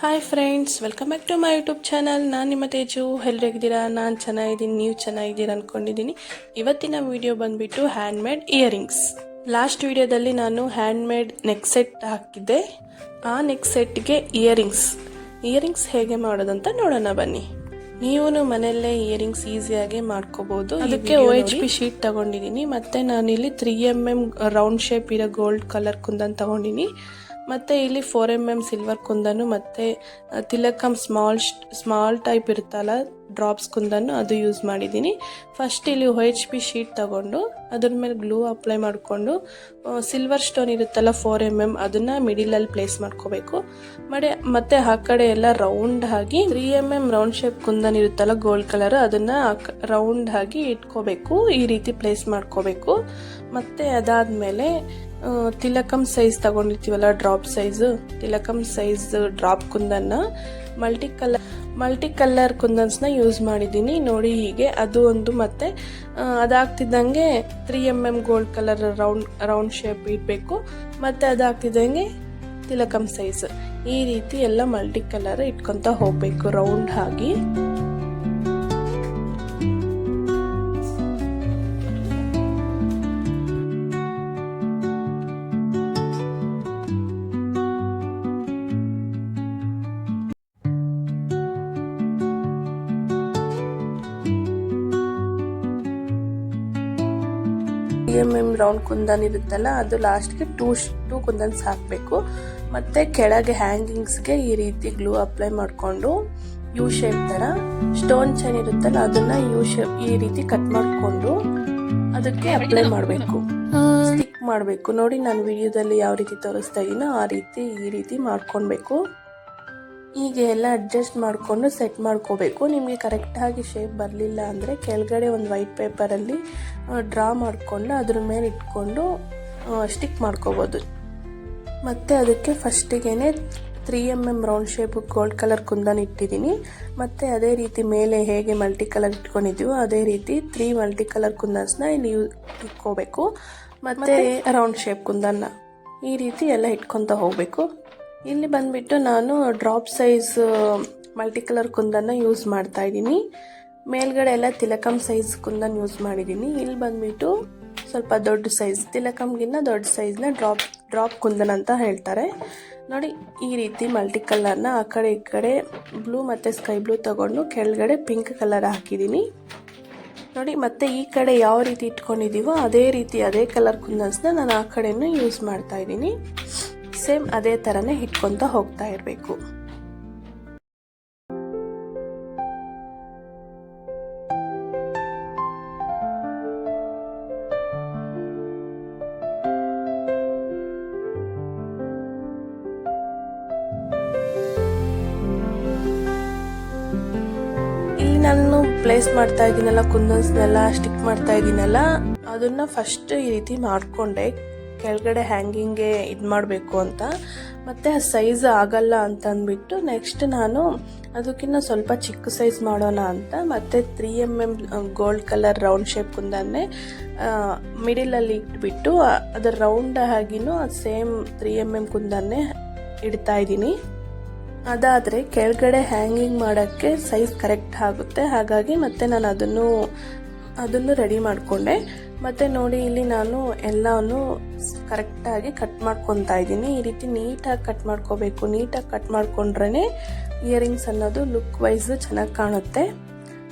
Hi friends, welcome back to my YouTube channel. ನಾನು ನಿಮ್ಮ ತೇಜು. ಎಲ್ಲರೂ ಹೇಗಿದ್ದೀರಾ? ನಾನು ಚೆನ್ನಾಗಿದ್ದೀನಿ, ನೀವು ಚೆನ್ನಾಗಿದ್ದೀರಾ ಅಂದ್ಕೊಂಡಿದ್ದೀನಿ. ಇವತ್ತಿನ ವಿಡಿಯೋ ಬಂದುಬಿಟ್ಟು ಹ್ಯಾಂಡ್ಮೇಡ್ ಇಯರಿಂಗ್ಸ್. ಲಾಸ್ಟ್ ವಿಡಿಯೋದಲ್ಲಿ ನಾನು ಹ್ಯಾಂಡ್ಮೇಡ್ ನೆಕ್ ಸೆಟ್ ಹಾಕಿದ್ದೆ. ಆ ನೆಕ್ ಸೆಟ್ಗೆ ಇಯರಿಂಗ್ಸ್ ಹೇಗೆ ಮಾಡೋದಂತ ನೋಡೋಣ ಬನ್ನಿ. ನೀವು ಮನೆಯಲ್ಲೇ ಇಯರಿಂಗ್ಸ್ ಈಸಿಯಾಗಿ ಮಾಡ್ಕೋಬಹುದು. ಅದಕ್ಕೆ OHP ಶೀಟ್ ತಗೊಂಡಿದ್ದೀನಿ. ಮತ್ತೆ ನಾನಿಲ್ಲಿ 3mm ರೌಂಡ್ ಶೇಪ್ ಇರೋ ಗೋಲ್ಡ್ ಕಲರ್ ಕುಂದನ್ ತಗೊಂಡಿನಿ. ಮತ್ತು ಇಲ್ಲಿ 4mm ಸಿಲ್ವರ್ ಕುಂದನ್ನು ಮತ್ತು ತಿಲಕಂ ಸ್ಮಾಲ್ ಟೈಪ್ ಇರುತ್ತಲ್ಲ ಡ್ರಾಪ್ಸ್ ಕುಂದನ್ನು ಅದು ಯೂಸ್ ಮಾಡಿದ್ದೀನಿ. ಫಸ್ಟ್ ಇಲ್ಲಿ OHP ಶೀಟ್ ತಗೊಂಡು ಅದ್ರ ಮೇಲೆ ಗ್ಲೂ ಅಪ್ಲೈ ಮಾಡಿಕೊಂಡು ಸಿಲ್ವರ್ ಸ್ಟೋನ್ ಇರುತ್ತಲ್ಲ 4mm ಅದನ್ನು ಮಿಡಿಲಲ್ಲಿ ಪ್ಲೇಸ್ ಮಾಡ್ಕೋಬೇಕು. ಮತ್ತೆ ಆ ಕಡೆ ಎಲ್ಲ ರೌಂಡ್ ಆಗಿ 3mm ರೌಂಡ್ ಶೇಪ್ ಕುಂದನ್ ಇರುತ್ತಲ್ಲ ಗೋಲ್ಡ್ ಕಲರ್ ಅದನ್ನು ರೌಂಡ್ ಆಗಿ ಇಟ್ಕೋಬೇಕು. ಈ ರೀತಿ ಪ್ಲೇಸ್ ಮಾಡ್ಕೋಬೇಕು. ಮತ್ತು ಅದಾದಮೇಲೆ ತಿಲಕಂ ಸೈಜ್ ತಗೊಂಡಿರ್ತೀವಲ್ಲ ಡ್ರಾಪ್ ಸೈಜ್, ತಿಲಕಂ ಸೈಜ್ ಡ್ರಾಪ್ ಕುಂದನ್ನ ಮಲ್ಟಿ ಕಲರ್ ಕುಂದನ್ಸ್ನ ಯೂಸ್ ಮಾಡಿದ್ದೀನಿ ನೋಡಿ ಹೀಗೆ. ಅದು ಒಂದು ಮತ್ತೆ ಅದಾಗ್ತಿದ್ದಂಗೆ 3mm gold colour round shape ಇಡಬೇಕು. ಮತ್ತೆ ಅದಾಗ್ತಿದ್ದಂಗೆ ತಿಲಕಂ ಸೈಜ್ ಈ ರೀತಿ ಎಲ್ಲ ಮಲ್ಟಿ ಕಲರ್ ಇಟ್ಕೊಂತ ಹೋಗ್ಬೇಕು ರೌಂಡ್ ಆಗಿ. ರೌಂಡ್ ಕುಂದನ್ ಇರುತ್ತಲ್ಲ ಅದು ಲಾಸ್ಟ್ಗೆ ಟೂ ಕುಂದನ್ಸ್ ಹಾಕಬೇಕು. ಮತ್ತೆ ಕೆಳಗೆ ಹ್ಯಾಂಗಿಂಗ್ಸ್ಗೆ ಈ ರೀತಿ ಗ್ಲೂ ಅಪ್ಲೈ ಮಾಡಿಕೊಂಡು ಯು ಶೇಪ್ ತರ ಸ್ಟೋನ್ ಚೈನ್ ಇರುತ್ತಲ್ಲ ಅದನ್ನ ಯು ಶೇಪ್ ಈ ರೀತಿ ಕಟ್ ಮಾಡಿಕೊಂಡು ಅದಕ್ಕೆ ಅಪ್ಲೈ ಮಾಡಬೇಕು, ಸ್ಟಿಕ್ ಮಾಡಬೇಕು. ನೋಡಿ ನಾನು ವಿಡಿಯೋದಲ್ಲಿ ಯಾವ ರೀತಿ ತೋರಿಸ್ತಾ ಇದೀನೋ ಈ ರೀತಿ ಮಾಡ್ಕೊಳ್ಬೇಕು. ಹೀಗೆ ಎಲ್ಲ ಅಡ್ಜಸ್ಟ್ ಮಾಡಿಕೊಂಡು ಸೆಟ್ ಮಾಡ್ಕೋಬೇಕು. ನಿಮಗೆ ಕರೆಕ್ಟಾಗಿ ಶೇಪ್ ಬರಲಿಲ್ಲ ಅಂದರೆ ಕೆಳಗಡೆ ಒಂದು ವೈಟ್ ಪೇಪರಲ್ಲಿ ಡ್ರಾ ಮಾಡಿಕೊಂಡು ಅದ್ರ ಮೇಲೆ ಇಟ್ಕೊಂಡು ಸ್ಟಿಕ್ ಮಾಡ್ಕೋಬೋದು. ಮತ್ತು ಅದಕ್ಕೆ ಫಸ್ಟಿಗೆ 3mm round shape gold colour kundan ಇಟ್ಟಿದ್ದೀನಿ. ಮತ್ತು ಅದೇ ರೀತಿ ಮೇಲೆ ಹೇಗೆ ಮಲ್ಟಿ ಕಲರ್ ಇಟ್ಕೊಂಡಿದ್ದೀವೋ ಅದೇ ರೀತಿ 3 ಮಲ್ಟಿ ಕಲರ್ ಕುಂದನ್ಸ್ನ ಇಲ್ಲಿ ಇಟ್ಕೋಬೇಕು. ಮತ್ತು ರೌಂಡ್ ಶೇಪ್ ಕುಂದನ್ನ ಈ ರೀತಿ ಎಲ್ಲ ಇಟ್ಕೊತ ಹೋಗಬೇಕು. ಇಲ್ಲಿ ಬಂದುಬಿಟ್ಟು ನಾನು ಡ್ರಾಪ್ ಸೈಜ್ ಮಲ್ಟಿ ಕಲರ್ ಕುಂದನ್ನ ಯೂಸ್ ಮಾಡ್ತಾ ಇದ್ದೀನಿ. ಮೇಲ್ಗಡೆ ಎಲ್ಲ ತಿಲಕಂ ಸೈಜ್ ಕುಂದನ್ ಯೂಸ್ ಮಾಡಿದ್ದೀನಿ. ಇಲ್ಲಿ ಬಂದುಬಿಟ್ಟು ಸ್ವಲ್ಪ ದೊಡ್ಡ ಸೈಜ್, ತಿಲಕಂಗಿನ್ನ ದೊಡ್ಡ ಸೈಜ್ನ ಡ್ರಾಪ್ ಕುಂದನ್ ಅಂತ ಹೇಳ್ತಾರೆ. ನೋಡಿ ಈ ರೀತಿ ಮಲ್ಟಿ ಕಲರ್ನ ಆ ಕಡೆ ಈ ಕಡೆ ಬ್ಲೂ ಮತ್ತು ಸ್ಕೈ ಬ್ಲೂ ತಗೊಂಡು ಕೆಳಗಡೆ ಪಿಂಕ್ ಕಲರ್ ಹಾಕಿದ್ದೀನಿ ನೋಡಿ. ಮತ್ತೆ ಈ ಕಡೆ ಯಾವ ರೀತಿ ಇಟ್ಕೊಂಡಿದ್ದೀವೋ ಅದೇ ಕಲರ್ ಕುಂದನ್ಸ್ನ ನಾನು ಆ ಕಡೆನೂ ಯೂಸ್ ಮಾಡ್ತಾ ಇದ್ದೀನಿ. ಸೇಮ್ ಅದೇ ಥರನೇ ಇಟ್ಕೊತ ಹೋಗ್ತಾ ಇರಬೇಕು. ಇಲ್ಲಿ ನಾನು ಪ್ಲೇಸ್ ಮಾಡ್ತಾ ಇದ್ದೀನಲ್ಲ ಕುಂದನ್ಸ್ನೆಲ್ಲ ಸ್ಟಿಕ್ ಮಾಡ್ತಾ ಇದ್ದೀನಲ್ಲ ಅದನ್ನ ಫಸ್ಟ್ ಈ ರೀತಿ ಮಾಡಿಕೊಂಡೆ ಕೆಳಗಡೆ ಹ್ಯಾಂಗಿಂಗ್ಗೆ ಇದು ಮಾಡಬೇಕು ಅಂತ. ಮತ್ತು ಆ ಸೈಜ್ ಆಗಲ್ಲ ಅಂತ ಅಂದ್ಬಿಟ್ಟು ನೆಕ್ಸ್ಟ್ ನಾನು ಅದಕ್ಕಿಂತ ಸ್ವಲ್ಪ ಚಿಕ್ಕ ಸೈಜ್ ಮಾಡೋಣ ಅಂತ ಮತ್ತೆ 3mm gold colour round shape ಕುಂದನ್ನೇ ಮಿಡಿಲಲ್ಲಿ ಇಟ್ಬಿಟ್ಟು ಅದರ ರೌಂಡ್ ಆಗಿನೂ ಸೇಮ್ 3mm ಕುಂದನ್ನೇ ಇಡ್ತಾ ಇದ್ದೀನಿ. ಅದಾದರೆ ಕೆಳಗಡೆ ಹ್ಯಾಂಗಿಂಗ್ ಮಾಡೋಕ್ಕೆ ಸೈಜ್ ಕರೆಕ್ಟ್ ಆಗುತ್ತೆ. ಹಾಗಾಗಿ ಮತ್ತೆ ನಾನು ಅದನ್ನು ರೆಡಿ ಮಾಡಿಕೊಂಡೆ. ಮತ್ತು ನೋಡಿ ಇಲ್ಲಿ ನಾನು ಎಲ್ಲವನ್ನು ಕರೆಕ್ಟಾಗಿ ಕಟ್ ಮಾಡ್ಕೊತಾ ಇದ್ದೀನಿ. ಈ ರೀತಿ ನೀಟಾಗಿ ಕಟ್ ಮಾಡ್ಕೋಬೇಕು. ನೀಟಾಗಿ ಕಟ್ ಮಾಡ್ಕೊಂಡ್ರೇ ಇಯರಿಂಗ್ಸ್ ಅನ್ನೋದು ಲುಕ್ ವೈಸ್ ಚೆನ್ನಾಗಿ ಕಾಣುತ್ತೆ.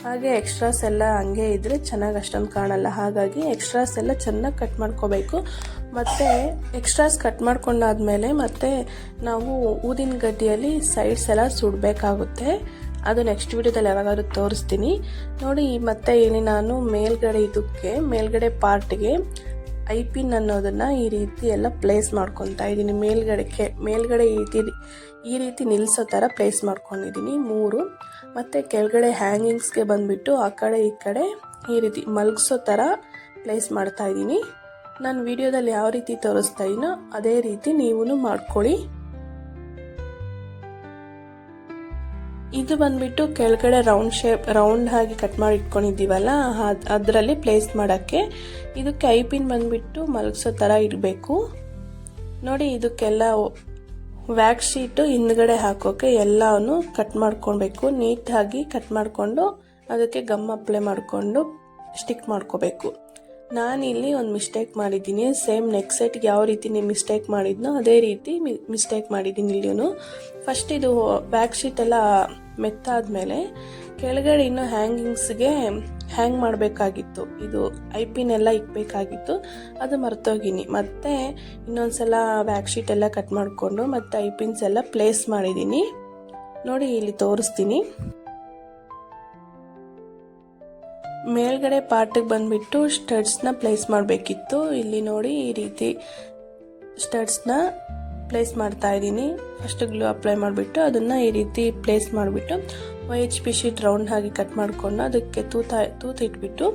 ಹಾಗೆ ಎಕ್ಸ್ಟ್ರಾಸ್ ಎಲ್ಲ ಹಂಗೆ ಇದ್ದರೆ ಚೆನ್ನಾಗಿ ಅಷ್ಟೊಂದು ಕಾಣಲ್ಲ. ಹಾಗಾಗಿ ಎಕ್ಸ್ಟ್ರಾಸ್ ಎಲ್ಲ ಚೆನ್ನಾಗಿ ಕಟ್ ಮಾಡ್ಕೋಬೇಕು. ಮತ್ತು ಎಕ್ಸ್ಟ್ರಾಸ್ ಕಟ್ ಮಾಡ್ಕೊಂಡಾದ್ಮೇಲೆ ಮತ್ತೆ ನಾವು ಊದಿನ ಗಡ್ಡಿಯಲ್ಲಿ ಸೈಡ್ಸ್ ಎಲ್ಲ ಸುಡಬೇಕಾಗುತ್ತೆ. ಅದು ನೆಕ್ಸ್ಟ್ ವಿಡಿಯೋದಲ್ಲಿ ಯಾವಾಗಾದ್ರೂ ತೋರಿಸ್ತೀನಿ ನೋಡಿ. ಮತ್ತೆ ಇಲ್ಲಿ ನಾನು ಮೇಲ್ಗಡೆ ಪಾರ್ಟ್ಗೆ ಐಪಿನ್ ಅನ್ನೋದನ್ನು ಈ ರೀತಿ ಎಲ್ಲ ಪ್ಲೇಸ್ ಮಾಡ್ಕೊತಾ ಇದ್ದೀನಿ. ಮೇಲ್ಗಡೆ ಈ ರೀತಿ ನಿಲ್ಲಿಸೋ ಥರ ಪ್ಲೇಸ್ ಮಾಡ್ಕೊಂಡಿದ್ದೀನಿ 3. ಮತ್ತು ಕೆಳಗಡೆ ಹ್ಯಾಂಗಿಂಗ್ಸ್ಗೆ ಬಂದುಬಿಟ್ಟು ಆ ಕಡೆ ಈ ಕಡೆ ಈ ರೀತಿ ಮಲಗಿಸೋ ಥರ ಪ್ಲೇಸ್ ಮಾಡ್ತಾ ಇದ್ದೀನಿ. ನಾನು ವಿಡಿಯೋದಲ್ಲಿ ಯಾವ ರೀತಿ ತೋರಿಸ್ತಾ ಇದೀನೋ ಅದೇ ರೀತಿ ನೀವು ಮಾಡ್ಕೊಳ್ಳಿ. ಇದು ಬಂದ್ಬಿಟ್ಟು ಕೆಳಗಡೆ ರೌಂಡ್ ಆಗಿ ಕಟ್ ಮಾಡಿ ಇಟ್ಕೊಂಡಿದ್ದೀವಲ್ಲ ಅದರಲ್ಲಿ ಪ್ಲೇಸ್ ಮಾಡೋಕ್ಕೆ. ಇದಕ್ಕೆ ಐಪಿನ್ ಬಂದ್ಬಿಟ್ಟು ಮಲಗಿಸೋ ಥರ ಇಡಬೇಕು ನೋಡಿ. ಇದಕ್ಕೆಲ್ಲ ವ್ಯಾಕ್ಸ್ ಶೀಟು ಹಿಂದ್ಗಡೆ ಹಾಕೋಕೆ ಎಲ್ಲವನ್ನು ಕಟ್ ಮಾಡ್ಕೊಬೇಕು. ನೀಟಾಗಿ ಕಟ್ ಮಾಡಿಕೊಂಡು ಅದಕ್ಕೆ ಗಮ್ ಅಪ್ಲೈ ಮಾಡಿಕೊಂಡು ಸ್ಟಿಕ್ ಮಾಡ್ಕೋಬೇಕು. ನಾನಿಲ್ಲಿ ಒಂದು ಮಿಸ್ಟೇಕ್ ಮಾಡಿದ್ದೀನಿ. ಸೇಮ್ ನೆಕ್ ಸೆಟ್ಗೆ ಯಾವ ರೀತಿ ನೀವು ಮಿಸ್ಟೇಕ್ ಮಾಡಿದ್ನೋ ಅದೇ ರೀತಿ ಮಿಸ್ಟೇಕ್ ಮಾಡಿದ್ದೀನಿ ಇಲ್ಲಿಯೂ. ಫಸ್ಟ್ ಇದು ವ್ಯಾಕ್ಸ್ ಶೀಟ್ ಎಲ್ಲ ಮೆತ್ತಾದ್ಮೇಲೆ ಕೆಳಗಡೆ ಇನ್ನು ಹ್ಯಾಂಗಿಂಗ್ಸ್ಗೆ ಹ್ಯಾಂಗ್ ಮಾಡಬೇಕಾಗಿತ್ತು. ಇದು ಐಪಿನ್ ಎಲ್ಲ ಇಕ್ಬೇಕಾಗಿತ್ತು, ಅದು ಮರ್ತೋಗಿನಿ. ಮತ್ತೆ ಇನ್ನೊಂದ್ಸಲ ವ್ಯಾಕ್ಸ್ ಶೀಟ್ ಎಲ್ಲ ಕಟ್ ಮಾಡಿಕೊಂಡು ಮತ್ತೆ ಐಪಿನ್ಸ್ ಎಲ್ಲ ಪ್ಲೇಸ್ ಮಾಡಿದ್ದೀನಿ. ನೋಡಿ ಇಲ್ಲಿ ತೋರಿಸ್ತೀನಿ. ಮೇಲ್ಗಡೆ ಪಾರ್ಟಿಗೆ ಬಂದ್ಬಿಟ್ಟು ಸ್ಟಡ್ಸ್ನ ಪ್ಲೇಸ್ ಮಾಡಬೇಕಿತ್ತು. ಇಲ್ಲಿ ನೋಡಿ ಈ ರೀತಿ ಸ್ಟಡ್ಸ್ನ ಪ್ಲೇಸ್ ಮಾಡ್ತಾ ಇದ್ದೀನಿ. ಫಸ್ಟ್ ಗ್ಲೂ ಅಪ್ಲೈ ಮಾಡಿಬಿಟ್ಟು ಅದನ್ನು ಈ ರೀತಿ ಪ್ಲೇಸ್ ಮಾಡಿಬಿಟ್ಟು OHP ಶೀಟ್ ರೌಂಡ್ ಆಗಿ ಕಟ್ ಮಾಡಿಕೊಂಡು ಅದಕ್ಕೆ ತೂತು ಇಟ್ಬಿಟ್ಟು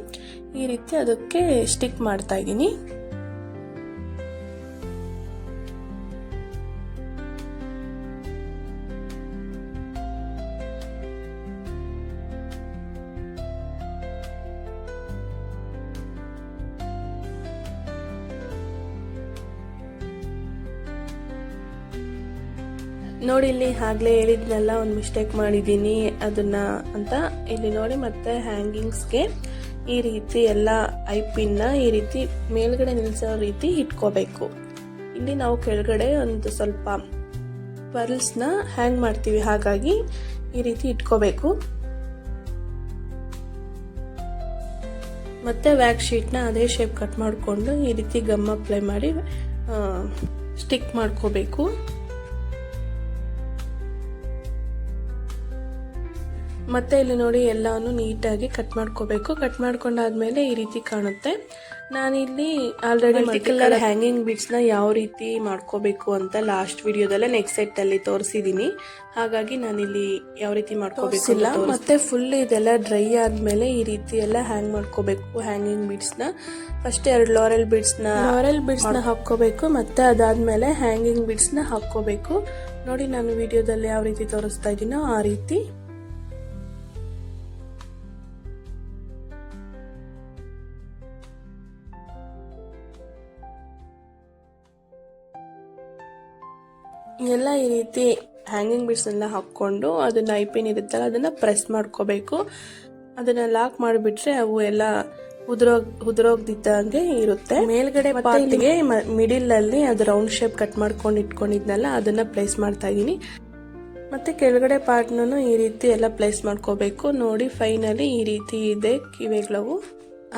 ಈ ರೀತಿ ಅದಕ್ಕೆ ಸ್ಟಿಕ್ ಮಾಡ್ತಾ ಇದ್ದೀನಿ. ನೋಡಿ ಇಲ್ಲಿ ಆಗ್ಲೇ ಹೇಳಿದ್ನೆಲ್ಲ ಒಂದು ಮಿಸ್ಟೇಕ್ ಮಾಡಿದ್ದೀನಿ ಅದನ್ನ ಅಂತ. ಇಲ್ಲಿ ನೋಡಿ ಮತ್ತೆ ಹ್ಯಾಂಗಿಂಗ್ಸ್ಗೆ ಈ ರೀತಿ ಎಲ್ಲ ಐಪಿನ್ನ ಈ ರೀತಿ ಮೇಲ್ಗಡೆ ನಿಲ್ಸೋ ರೀತಿ ಇಟ್ಕೋಬೇಕು. ಇಲ್ಲಿ ನಾವು ಕೆಳಗಡೆ ಒಂದು ಸ್ವಲ್ಪ ಪರ್ಲ್ಸ್ನ ಹ್ಯಾಂಗ್ ಮಾಡ್ತೀವಿ, ಹಾಗಾಗಿ ಈ ರೀತಿ ಇಟ್ಕೋಬೇಕು. ಮತ್ತೆ ವ್ಯಾಕ್ಸ್ ಶೀಟ್ನ ಅದೇ ಶೇಪ್ ಕಟ್ ಮಾಡಿಕೊಂಡು ಈ ರೀತಿ ಗಮ್ ಅಪ್ಲೈ ಮಾಡಿ ಸ್ಟಿಕ್ ಮಾಡ್ಕೋಬೇಕು. ಮತ್ತೆ ಇಲ್ಲಿ ನೋಡಿ ಎಲ್ಲಾನು ನೀಟಾಗಿ ಕಟ್ ಮಾಡ್ಕೋಬೇಕು. ಕಟ್ ಮಾಡ್ಕೊಂಡಾದ್ಮೇಲೆ ಈ ರೀತಿ ಕಾಣುತ್ತೆ. ನಾನಿಲ್ಲಿ ಆಲ್ರೆಡಿ ಮಲ್ಟಿಕಲರ್ ಹ್ಯಾಂಗಿಂಗ್ ಬೀಡ್ಸ್ನ ಯಾವ ರೀತಿ ಮಾಡ್ಕೋಬೇಕು ಅಂತ ಲಾಸ್ಟ್ ವಿಡಿಯೋದಲ್ಲೇ ನೆಕ್ಸ್ಟ್ ಸೆಟ್ ಅಲ್ಲಿ ತೋರಿಸಿದೀನಿ. ಹಾಗಾಗಿ ನಾನಿಲ್ಲಿ ಯಾವ ರೀತಿ ಮಾಡ್ಕೋಬೇಕು ಮತ್ತೆ ಫುಲ್ ಇದೆಲ್ಲ ಡ್ರೈ ಆದ್ಮೇಲೆ ಈ ರೀತಿ ಎಲ್ಲ ಹ್ಯಾಂಗ್ ಮಾಡ್ಕೋಬೇಕು. ಹ್ಯಾಂಗಿಂಗ್ ಬೀಡ್ಸ್ನ ಫಸ್ಟ್ 2 ಲಾರೆಲ್ ಬೀಡ್ಸ್ನ ಹಾಕೋಬೇಕು. ಮತ್ತೆ ಅದಾದ್ಮೇಲೆ ಹ್ಯಾಂಗಿಂಗ್ ಬೀಡ್ಸ್ನ ಹಾಕೋಬೇಕು. ನೋಡಿ ನಾನು ವಿಡಿಯೋದಲ್ಲಿ ಯಾವ ರೀತಿ ತೋರಿಸ್ತಾ ಇದ್ದೀನೋ ಆ ರೀತಿ. ಎಲ್ಲ ಈ ರೀತಿ ಹ್ಯಾಂಗಿಂಗ್ ಬೀಡ್ಸ್ ಎಲ್ಲ ಹಾಕೊಂಡು ಅದನ್ನ ಐಪಿನ್ ಇರುತ್ತಲ್ಲ ಅದನ್ನ ಪ್ರೆಸ್ ಮಾಡ್ಕೋಬೇಕು. ಅದನ್ನ ಲಾಕ್ ಮಾಡಿಬಿಟ್ರೆ ಅವು ಎಲ್ಲ ಉದುರೋಗ್ದಿದ್ದಂಗೆ ಇರುತ್ತೆ. ಮೇಲ್ಗಡೆ ಪಾರ್ಟ್ಗೆ ಮಿಡಿಲ್ ಅಲ್ಲಿ ಅದು ರೌಂಡ್ ಶೇಪ್ ಕಟ್ ಮಾಡ್ಕೊಂಡು ಇಟ್ಕೊಂಡಿದ್ನಲ್ಲ ಅದನ್ನ ಪ್ಲೇಸ್ ಮಾಡ್ತಾ ಇದೀನಿ. ಮತ್ತೆ ಕೆಳಗಡೆ ಪಾರ್ಟ್ನೂ ಈ ರೀತಿ ಎಲ್ಲ ಪ್ಲೇಸ್ ಮಾಡ್ಕೋಬೇಕು. ನೋಡಿ ಫೈನಲಿ ಈ ರೀತಿ ಇದೆ ಕಿವಿಗಳವು.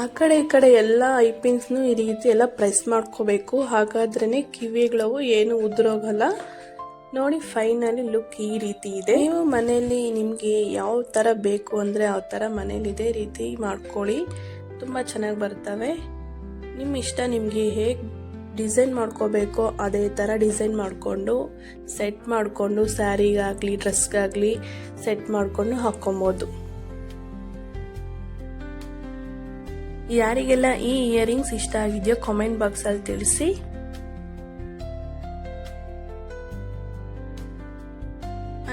ಆ ಕಡೆ ಈ ಕಡೆ ಎಲ್ಲ ಐಪಿನ್ಸ್ನು ಈ ರೀತಿ ಎಲ್ಲ ಪ್ರೆಸ್ ಮಾಡ್ಕೋಬೇಕು. ಹಾಗಾದ್ರೇನೆ ಕಿವಿಗಳವು ಏನು ಉದುರೋಗಲ್ಲ. ನೋಡಿ ಫೈನಲಿ ಲುಕ್ ಈ ರೀತಿ ಇದೆ. ನೀವು ಮನೆಯಲ್ಲಿ ನಿಮ್ಗೆ ಯಾವ ತರ ಬೇಕು ಅಂದ್ರೆ ಆ ತರ ಮನೇಲಿ ಇದೇ ರೀತಿ ಮಾಡ್ಕೊಳ್ಳಿ, ತುಂಬಾ ಚೆನ್ನಾಗಿ ಬರ್ತವೆ. ನಿಮ್ಮ ಇಷ್ಟ, ನಿಮ್ಗೆ ಹೇಗ್ ಡಿಸೈನ್ ಮಾಡ್ಕೋಬೇಕೋ ಅದೇ ತರ ಡಿಸೈನ್ ಮಾಡ್ಕೊಂಡು ಸೆಟ್ ಮಾಡ್ಕೊಂಡು ಸ್ಯಾರಿಗಾಗ್ಲಿ ಡ್ರೆಸ್ಗಾಗ್ಲಿ ಸೆಟ್ ಮಾಡ್ಕೊಂಡು ಹಾಕೊಬಹುದು. ಯಾರಿಗೆಲ್ಲ ಈ ಇಯರಿಂಗ್ಸ್ ಇಷ್ಟ ಆಗಿದೆಯೋ ಕಾಮೆಂಟ್ ಬಾಕ್ಸ್ ಅಲ್ಲಿ ತಿಳಿಸಿ.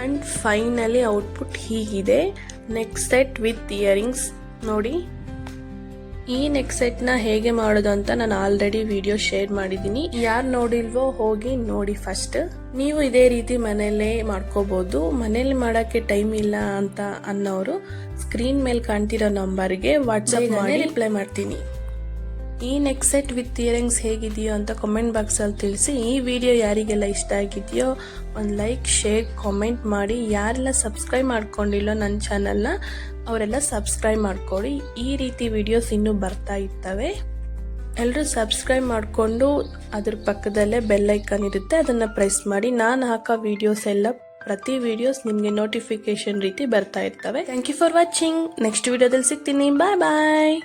ಅಂಡ್ ಫೈನಲಿ ಔಟ್ಪುಟ್ ಹೀಗಿದೆ. Neck set with earrings. ನೋಡಿ ಈ ನೆಕ್ ಸೆಟ್ ನ ಹೇಗೆ ಮಾಡೋದು ಅಂತ ನಾನು ಆಲ್ರೆಡಿ ವಿಡಿಯೋ ಶೇರ್ ಮಾಡಿದ್ದೀನಿ. ಯಾರು ನೋಡಿಲ್ವೋ ಹೋಗಿ ನೋಡಿ ಫಸ್ಟ್. ನೀವು ಇದೇ ರೀತಿ ಮನೆಯಲ್ಲೇ ಮಾಡ್ಕೋಬಹುದು. ಮನೇಲಿ ಮಾಡಕ್ಕೆ ಟೈಮ್ ಇಲ್ಲ ಅಂತ ಅನ್ನೋರು ಸ್ಕ್ರೀನ್ ಮೇಲೆ ಕಾಣ್ತಿರೋ ನಂಬರ್ಗೆ ವಾಟ್ಸ್ಆಪ್ ಮಾಡಿ ರಿಪ್ಲೈ ಮಾಡ್ತೀನಿ. ಈ ನೆಕ್ ಸೆಟ್ ವಿತ್ ಇಯರಿಂಗ್ಸ್ ಹೇಗಿದೆಯೋ ಅಂತ ಕಾಮೆಂಟ್ ಬಾಕ್ಸ್ ಅಲ್ಲಿ ತಿಳಿಸಿ. ಈ ವಿಡಿಯೋ ಯಾರಿಗೆಲ್ಲ ಇಷ್ಟ ಆಗಿದೆಯೋ ಒಂದು ಲೈಕ್, ಶೇರ್, ಕಾಮೆಂಟ್ ಮಾಡಿ. ಯಾರೆಲ್ಲ ಸಬ್ಸ್ಕ್ರೈಬ್ ಮಾಡ್ಕೊಂಡಿಲ್ಲೋ ನನ್ನ ಚಾನಲ್ನ ಅವರೆಲ್ಲ ಸಬ್ಸ್ಕ್ರೈಬ್ ಮಾಡ್ಕೊಳ್ಳಿ. ಈ ರೀತಿ ವಿಡಿಯೋಸ್ ಇನ್ನೂ ಬರ್ತಾ ಇರ್ತವೆ. ಎಲ್ಲರೂ ಸಬ್ಸ್ಕ್ರೈಬ್ ಮಾಡಿಕೊಂಡು ಅದ್ರ ಪಕ್ಕದಲ್ಲೇ ಬೆಲ್ ಐಕಾನ್ ಇರುತ್ತೆ, ಅದನ್ನ ಪ್ರೆಸ್ ಮಾಡಿ. ನಾನು ಹಾಕೋ ವಿಡಿಯೋಸ್ ಎಲ್ಲ ಪ್ರತಿ ವಿಡಿಯೋಸ್ ನಿಮಗೆ ನೋಟಿಫಿಕೇಶನ್ ರೀತಿ ಬರ್ತಾ ಇರ್ತವೆ. Thank you for watching. Next ವಿಡಿಯೋದಲ್ಲಿ ಸಿಗ್ತೀನಿ. ಬಾಯ್ ಬಾಯ್.